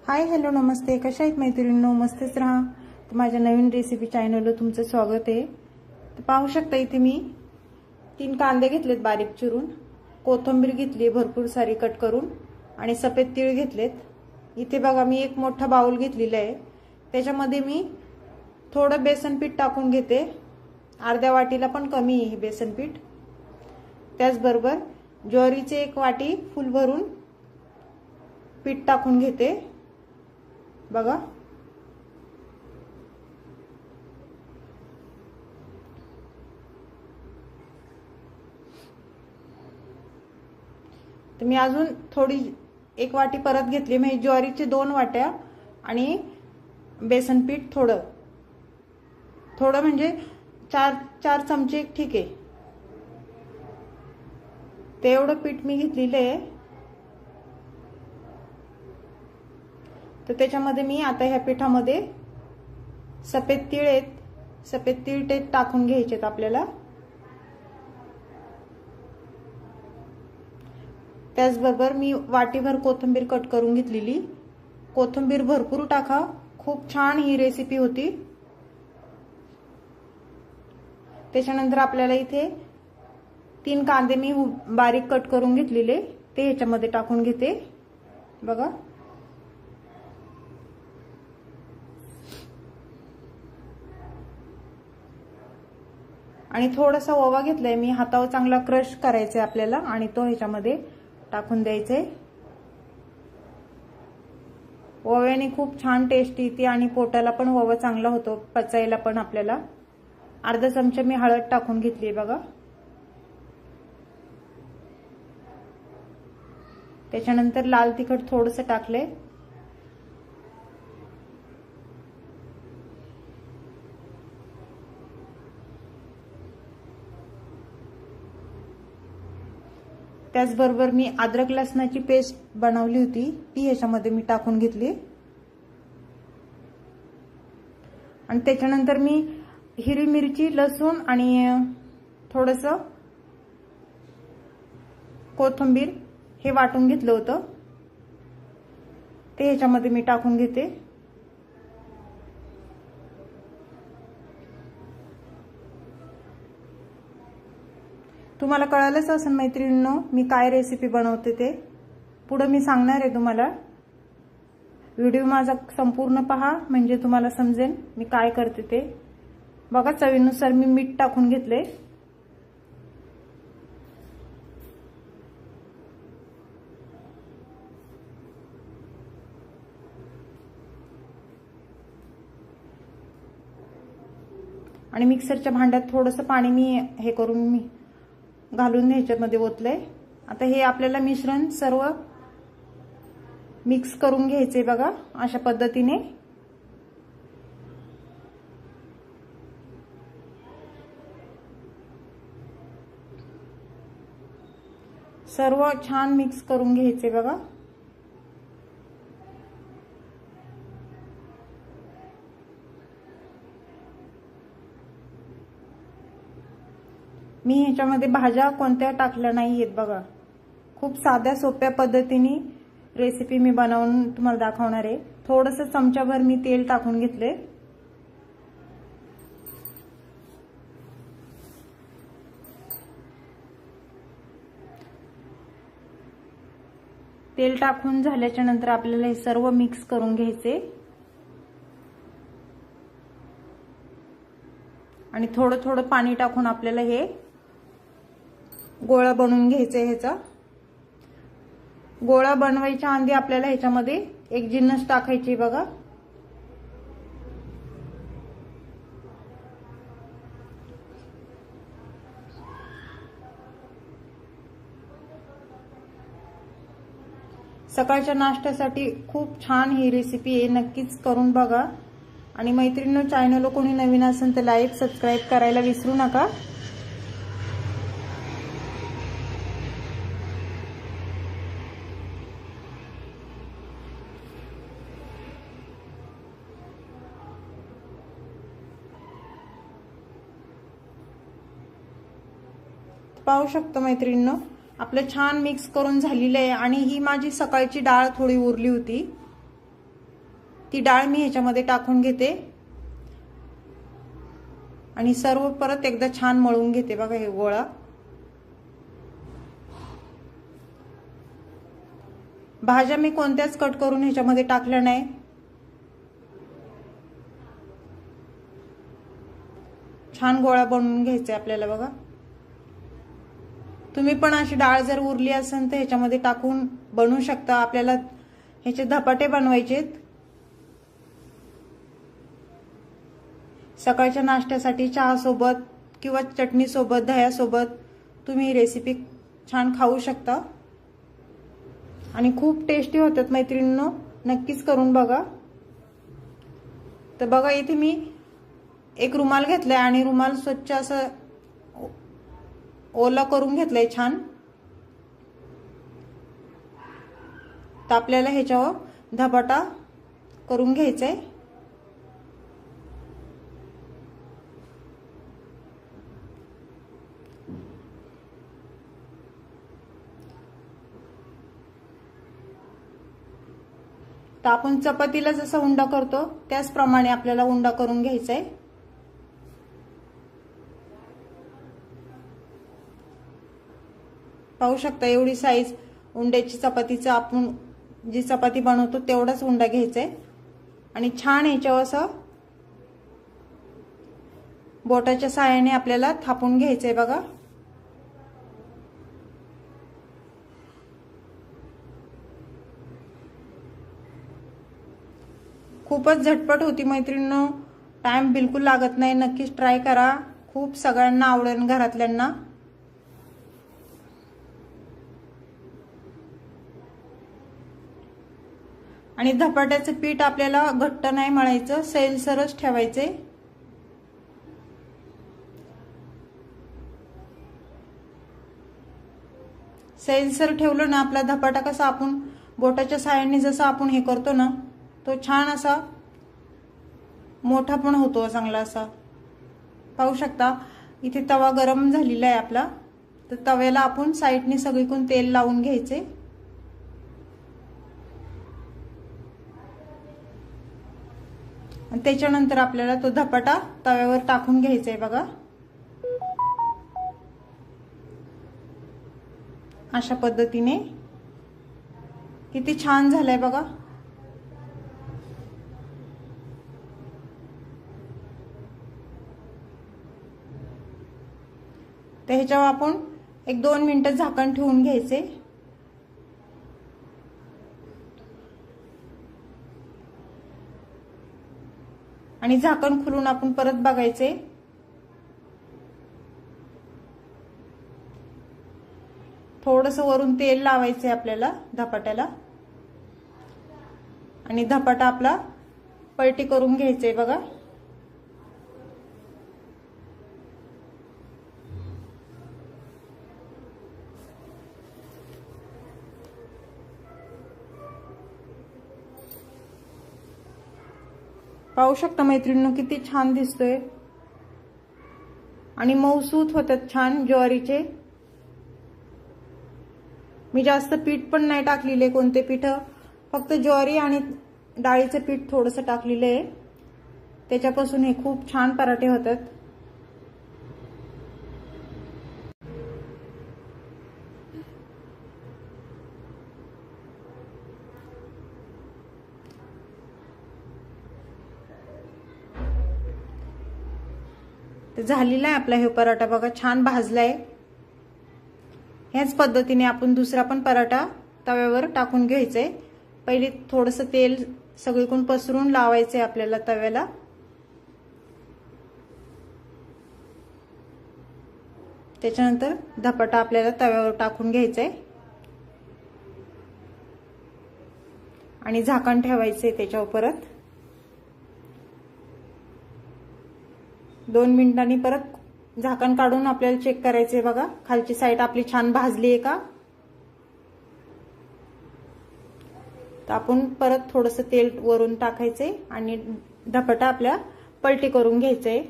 Hi hello नमस्ते, कशा आहेत मैत्रिणींनो? मस्तच राहा. तर माझ्या नवीन रेसिपी चॅनलवर तुमचं स्वागत आहे. तर पाहू शकता इथे मी 3 कांदे घेतलेत बारीक चिरून, कोथिंबीर घेतली भरपूर सारी कट करून आणि सफेद तीळ घेतलेत. इथे बघा मी एक मोठा बाउल घेतलेला आहे. त्याच्यामध्ये मी थोडं बेसन पीठ टाकून घेते. अर्ध्या वाटीला पण कमी आहे हे बेसन पीठ. त्याचबरोबर ज्वारीचे 1 वाटी फुल भरून पीठ टाकून घेते. बघा तर मी अजून थोडी 1 वाटी परत घेतली. म्हणजे ज्वारीचे 2 वाट्या आणि बेसन पीठ थोडं थोडं म्हणजे 4 चमचे ठीक आहे. ते एवढं पीठ मी घेतलेलं आहे. तर त्याच्यामध्ये मी आता ह्या पिठामध्ये सफेद तीळ आहेत, सफेद तीळ ते टाकून घ्यायचेत आपल्याला. त्याचबरोबर मी वाटीभर कोथिंबीर कट करून घेतलेली. कोथिंबीर भरपूर टाका, खूप छान ही रेसिपी होती. त्याच्यानंतर आपल्याला इथे 3 कांदे मी बारीक कट करून घेतलेले ते ह्याच्यामध्ये टाकून घेते. बघा आणि थोडासा ओवा घेतलाय मी, हातावर चांगला क्रश करायचा आपल्याला आणि तो ह्याच्यामध्ये टाकून द्यायचे. ओव्याने खूप छान टेस्ट येते आणि पोटाला पण ओवा चांगला होतो, पचायला पण आपल्याला. अर्धा चमचा मी हळद टाकून घेतली बघा. त्याच्यानंतर लाल तिखट थोडंसं टाकले. त्याचबरोबर मी अद्रक लसणाची पेस्ट बनवली होती ती ह्याच्यामध्ये मी टाकून घेतली. आणि त्याच्यानंतर मी हिरवी मिरची, लसूण आणि थोडंसं कोथिंबीर हे वाटून घेतलं होतं ते ह्याच्यामध्ये मी टाकून घेते. तुम्हाला कळालंच असेल मैत्रिणींनो मी काय रेसिपी बनवते ते. पुढे मी सांगणार आहे तुम्हाला. व्हिडिओ माझा संपूर्ण पहा म्हणजे तुम्हाला समजेल मी काय करते ते. बघा चवीनुसार मी मीठ टाकून घेतले. आणि मिक्सरच्या भांड्यात थोडंसं पाणी मी हे करून मी घालून ह्याच्यामध्ये ओतलंय. आता हे आपल्याला मिश्रण सर्व मिक्स करून घ्यायचे बघा अशा पद्धतीने. सर्व छान मिक्स करून घ्यायचे बघा. मी ह्याच्यामध्ये भाज्या कोणत्या टाकल्या नाहीयेत बघा. खूप साध्या सोप्या पद्धतीने रेसिपी मी बनवून तुम्हाला दाखवणार आहे. थोडंसं चमचाभर मी तेल टाकून घेतले. तेल टाकून झाल्याच्या नंतर आपल्याला हे सर्व मिक्स करून घ्यायचे आणि थोडं थोडं पाणी टाकून आपल्याला हे गोळा बनवून घ्यायचा. ह्याचा गोळा बनवायच्या आधी आपल्याला ह्याच्यामध्ये एक जिन्नस टाकायची बघा. सकाळच्या नाश्त्यासाठी खूप छान ही रेसिपी आहे, नक्कीच करून बघा. आणि मैत्रिणींनो चॅनलला कोणी नवीन असेल तर लाईक सबस्क्राईब करायला विसरू नका. पाहू शकतो मैत्रिणींनो आपलं छान मिक्स करून झालेलं आहे. आणि ही माझी सकाळची डाळ थोडी उरली होती ती डाळ मी ह्याच्यामध्ये टाकून घेते आणि सर्व परत एकदा छान मळून घेते। बघा हे गोळा भाज्या मी कोणत्याच कट करून ह्याच्यामध्ये टाकल्या नाही। छान गोळा बनवून घ्यायचा आपल्याला। बघा तुम्ही पण अशी डाळ जर उरली असेल तर ह्याच्यामध्ये टाकून बनवू शकता। आपल्याला ह्याचे धपाटे बनवायचेत सकाळच्या नाश्त्यासाठी, चहा सोबत किंवा चटणी सोबत, दह्या सोबत तुम्ही ही रेसिपी छान खाऊ शकता आणि खूप टेस्टी होतात मैत्रिणींनो, नक्कीच करून बघा। तर बघा इथे मी एक रुमाल घेतलाय आणि रुमाल स्वच्छ असं ओला करून घेतलाय छान। तर आपल्याला ह्याच्यावर धपाटा करून घ्यायचा आहे। तर आपण चपातीला जसा उंडा करतो त्याचप्रमाणे आपल्याला उंडा करून घ्यायचा आहे। पाहू शकता एवढी साईज उंड्याची चपातीचं आपण जी चपाती बनवतो तेवढाच उंडा घ्यायचा आहे आणि छान ह्याच्यावर असं बोटाच्या साहाय्याने आपल्याला थापून घ्यायचंय। बघा खूपच झटपट होती मैत्रिणींनो, टाइम बिलकुल लागत नाही। नक्कीच ट्राय करा, खूप सगळ्यांना आवडेल घरातल्यांना। आणि धपाट्याचं पीठ आपल्याला घट्ट नाही मळायचं, सैलसरच ठेवायचे। सैलसर ठेवलं ना आपला धपाटा कसा आपण बोटाच्या साहाय्याने जसा आपण हे करतो ना तो छान असा मोठा पण होतो चांगला असा। पाहू शकता इथे तवा गरम झालेला आहे आपला, तर तव्याला आपण साईडने सगळीकडून तेल लावून घ्यायचे आणि त्याच्यानंतर आपल्याला तो धपाटा तव्यावर टाकून घ्यायचा आहे। बघा अशा पद्धतीने किती छान झालाय बघा। तर ह्याच्यावर आपण 1-2 मिनिटं झाकण ठेवून घ्यायचे आणि झाकण खुलून आपण परत बघायचे। थोडंसं वरून तेल लावायचे आपल्याला धपाट्याला आणि धपाटा आपला पलटी करून घ्यायचे। बघा पाहू शकता मैत्रिणींनो किती छान दिसतोय आणि मऊसूत होतात छान ज्वारीचे। मी जास्त पीठ पण नाही टाकलेले, कोणते पीठ, फक्त ज्वारी आणि डाळीचं पीठ थोडंसं टाकलेलं आहे, त्याच्यापासून हे खूप छान पराठे होतात। तर झालेला आहे आपला हे पराठा बघा छान भाजलाय। ह्याच पद्धतीने आपण दुसरा पण पराठा तव्यावर टाकून घ्यायचंय। पहिले थोडंसं तेल सगळीकडून पसरून लावायचंय आपल्याला तव्याला, त्याच्यानंतर धपाटा आपल्याला तव्यावर टाकून घ्यायचंय आणि झाकण ठेवायचंय त्याच्यावर परत 2 मिनिटांनी परत झाकण काढून आपल्याला चेक करायचंय। बघा खालची साईड आपली छान भाजली आहे का। तर आपण परत थोडंसं तेल वरून टाकायचंय आणि धपाटा आपल्या पलटी करून घ्यायचंय।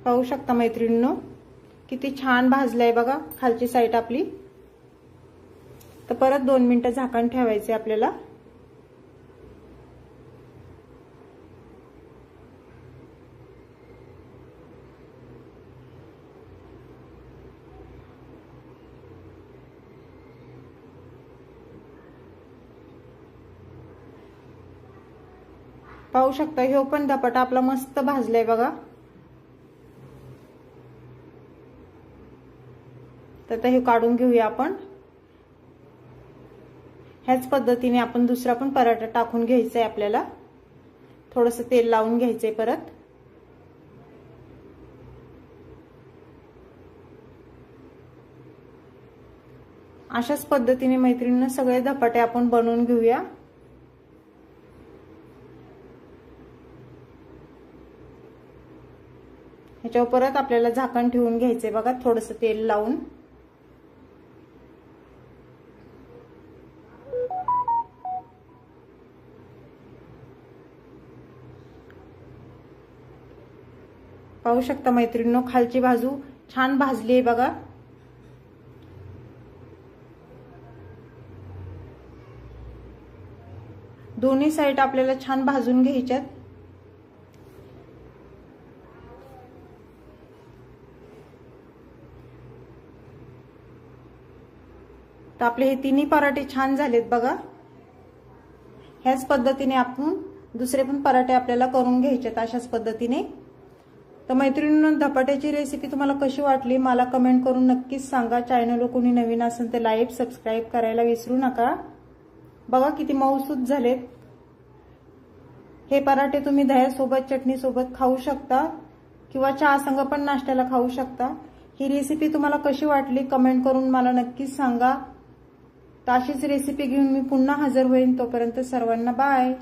पाहू शकता मैत्रिणींनो किती छान भाजलाय बघा खालची साईड आपली। तर परत 2 मिनिटं झाकण ठेवायचे आपल्याला पाहू शकता ह्यो पण धपाटा आपला मस्त भाजलाय बघा। तर आता हे काढून घेऊया आपण। ह्याच पद्धतीने आपण दुसरा पण पराठा टाकून घ्यायचा आहे आपल्याला। थोडंसं तेल लावून घ्यायचंय परत। अशाच पद्धतीने मैत्रिणींनो सगळे धपाटे आपण बनवून घेऊया। ह्याच्यावर परत आपल्याला झाकण ठेवून घ्यायचंय बघा, थोडंसं तेल लावून। पाहू शकता मैत्रिणींनो खालची बाजू छान भाजली आहे बघा। दोन्ही साइड आपल्याला छान भाजून घ्यायच्यात। तर आपले हे तिन्ही पराठे छान झालेत बघा। ह्याच पद्धतीने आपण दुसरे पण पराठे आपल्याला करून घ्यायचेत अशाच पद्धतीने। तर मैत्रिणींनो धपाट्याची रेसिपी तुम्हाला कशी वाटली मला कमेंट करून नक्कीच सांगा। चॅनलवर कोणी नवीन असेल तर लाईक सबस्क्राईब करायला विसरू नका। बघा किती मऊसूत झालेत। हे पराठे तुम्ही दह्यासोबत चटणी सोबत खाऊ शकता किंवा चहा संग पण नाश्त्याला खाऊ शकता। ही रेसिपी तुम्हाला कशी वाटली कमेंट करून मला नक्कीच सांगा। तर अशीच रेसिपी घेऊन मी पुन्हा हजर होईन। तोपर्यंत सर्वांना बाय।